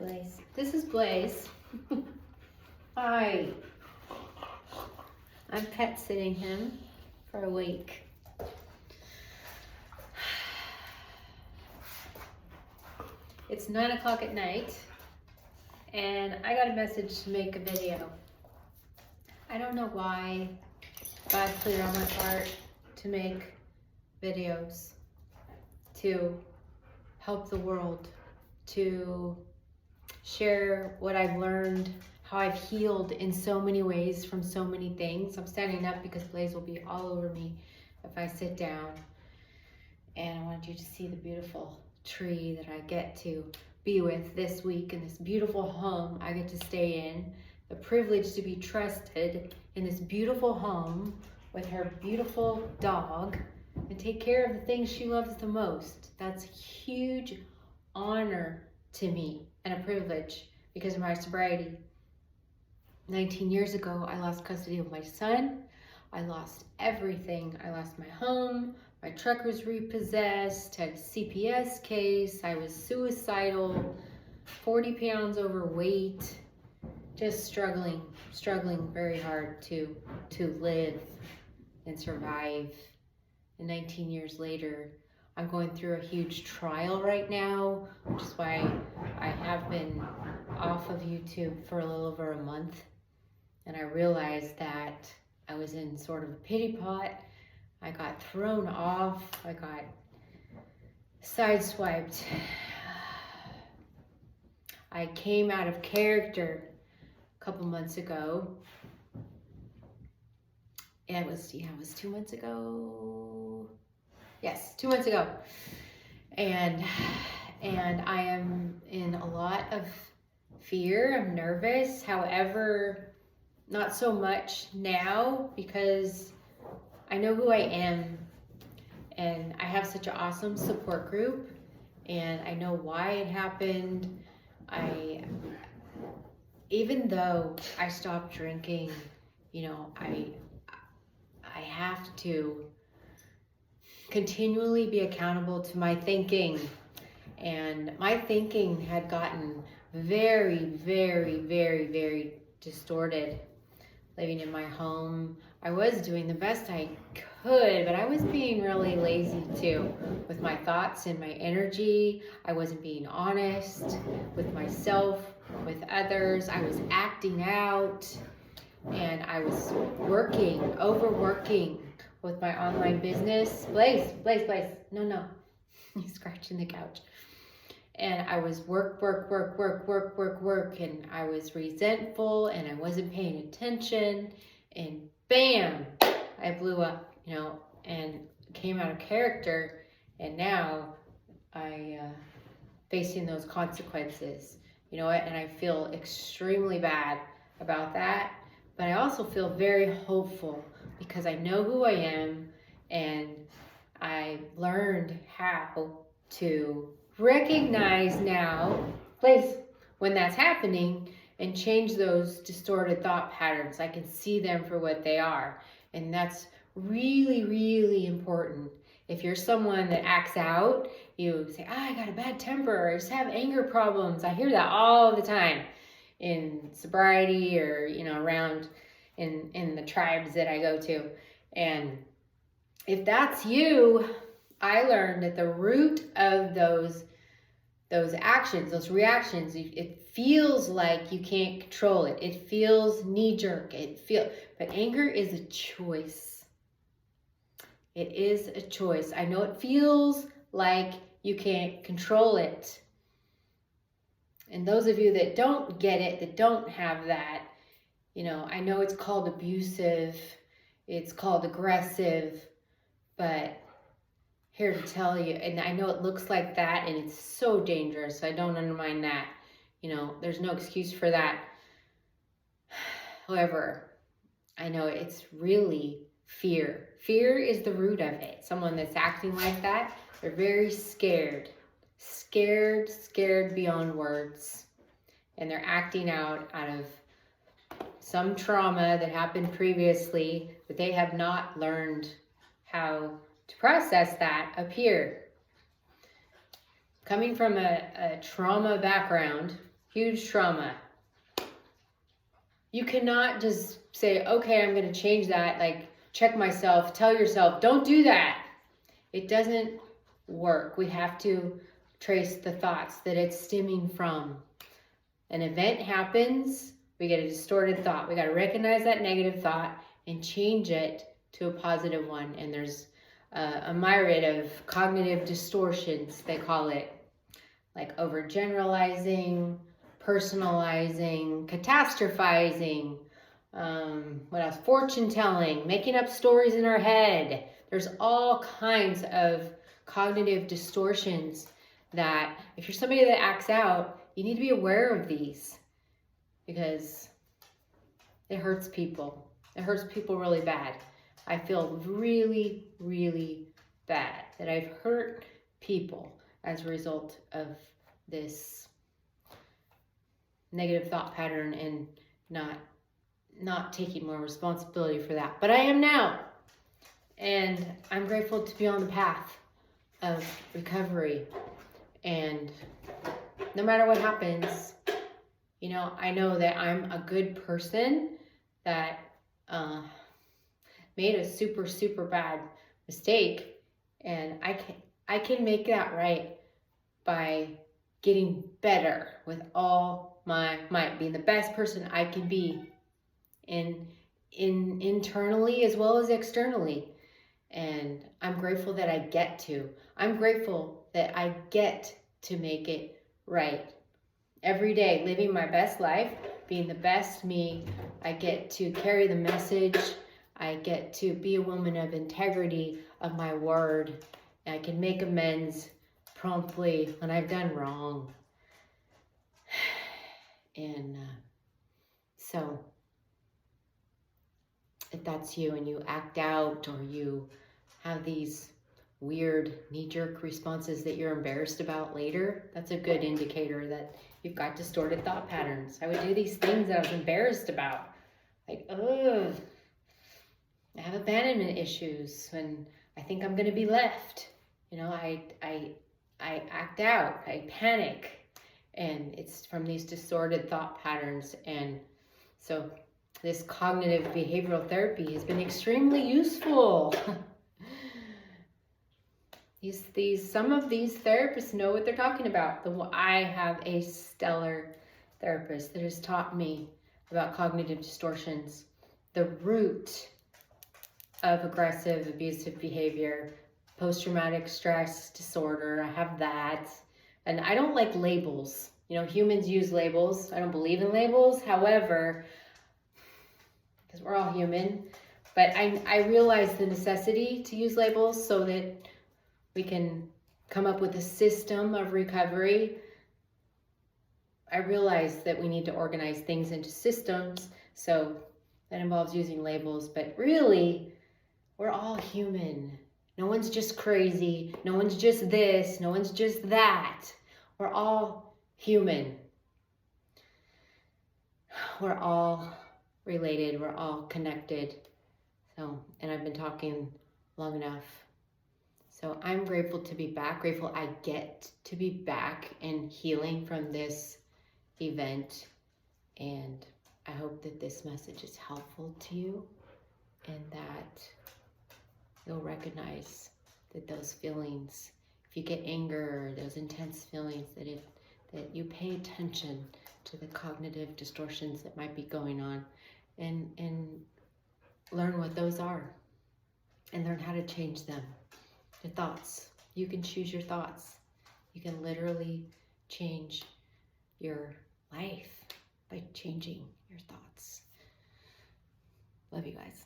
Blaze. This is Blaze. Hi. I'm pet sitting him for a week. It's 9 o'clock at night and I got a message to make a video. I don't know why God put it on my heart to make videos, to help the world, to share what I've learned, how I've healed in so many ways from so many things. I'm standing up because Blaze will be all over me if I sit down. And I wanted you to see the beautiful tree that I get to be with this week in this beautiful home I get to stay in. The privilege to be trusted in this beautiful home with her beautiful dog and take care of the things she loves the most. That's a huge honor to me and a privilege because of my sobriety. 19 years ago, I lost custody of my son. I lost everything. I lost my home. My truck was repossessed, had a CPS case. I was suicidal, 40 pounds overweight, just struggling very hard to live and survive. And 19 years later, I'm going through a huge trial right now, which is why I have been off of YouTube for a little over a month. And I realized that I was in sort of a pity pot. I got thrown off. I got sideswiped. I came out of character a couple months ago. It was 2 months ago. Yes, 2 months ago. And I am in a lot of fear. I'm nervous. However, not so much now because I know who I am and I have such an awesome support group and I know why it happened. Even though I stopped drinking, I have to continually be accountable to my thinking. And my thinking had gotten very, very, very, very distorted. Living in my home, I was doing the best I could, but I was being really lazy too with my thoughts and my energy. I wasn't being honest with myself, with others. I was acting out and I was overworking with my online business. Blaze, no, he's scratching the couch. And I was work, and I was resentful and I wasn't paying attention, and bam, I blew up, and came out of character, and now I facing those consequences, and I feel extremely bad about that, but I also feel very hopeful because I know who I am and I learned how to recognize now, when that's happening and change those distorted thought patterns. I can see them for what they are. And that's really, really important. If you're someone that acts out, you say, I got a bad temper, or I just have anger problems. I hear that all the time in sobriety or, around in the tribes that I go to. And if that's you, I learned that the root of those actions, those reactions, it feels like you can't control it. It feels knee-jerk. But anger is a choice. It is a choice. I know it feels like you can't control it. And those of you that don't get it, that don't have that, I know it's called abusive, it's called aggressive, but here to tell you, and I know it looks like that and it's so dangerous, so I don't undermine that. There's no excuse for that. However, I know it's really fear. Fear is the root of it. Someone that's acting like that, they're very scared beyond words. And they're acting out of some trauma that happened previously, but they have not learned how to process that up here. Coming from a trauma background, huge trauma. You cannot just say, okay, I'm going to change that. Like, check myself, tell yourself, don't do that. It doesn't work. We have to trace the thoughts that it's stemming from. An event happens, we get a distorted thought. We got to recognize that negative thought and change it to a positive one. And there's a myriad of cognitive distortions, they call it, like overgeneralizing, personalizing, catastrophizing, what else? Fortune telling, making up stories in our head. There's all kinds of cognitive distortions that if you're somebody that acts out, you need to be aware of these because it hurts people. It hurts people really bad. I feel really, really bad that I've hurt people as a result of this negative thought pattern and not taking more responsibility for that. But I am now. And I'm grateful to be on the path of recovery. And no matter what happens, you know, I know that I'm a good person that made a super, super bad mistake. And I can make that right by getting better with all my might, being the best person I can be internally as well as externally. And I'm grateful that I get to. I'm grateful that I get to make it right. Every day, living my best life, being the best me. I get to carry the message. I get to be a woman of integrity, of my word. And I can make amends promptly when I've done wrong. And so, if that's you and you act out or you have these weird knee-jerk responses that you're embarrassed about later, that's a good indicator that you've got distorted thought patterns. I would do these things that I was embarrassed about. Like, ugh, I have abandonment issues when I think I'm going to be left. You know, I act out, I panic. And it's from these distorted thought patterns. And so this cognitive behavioral therapy has been extremely useful. Some of these therapists know what they're talking about. I have a stellar therapist that has taught me about cognitive distortions, the root of aggressive, abusive behavior, post-traumatic stress disorder. I have that. And I don't like labels. You know, humans use labels. I don't believe in labels. However, because we're all human, but I realize the necessity to use labels so that we can come up with a system of recovery. I realize that we need to organize things into systems, so that involves using labels, but really, we're all human. No one's just crazy. No one's just this. No one's just that. We're all human. We're all related. We're all connected. So, and I've been talking long enough. So I'm grateful to be back. Grateful I get to be back and healing from this event. And I hope that this message is helpful to you and that you'll recognize that those feelings, if you get anger or those intense feelings, that you pay attention to the cognitive distortions that might be going on and learn what those are and learn how to change them. Your thoughts. You can choose your thoughts. You can literally change your life by changing your thoughts. Love you guys.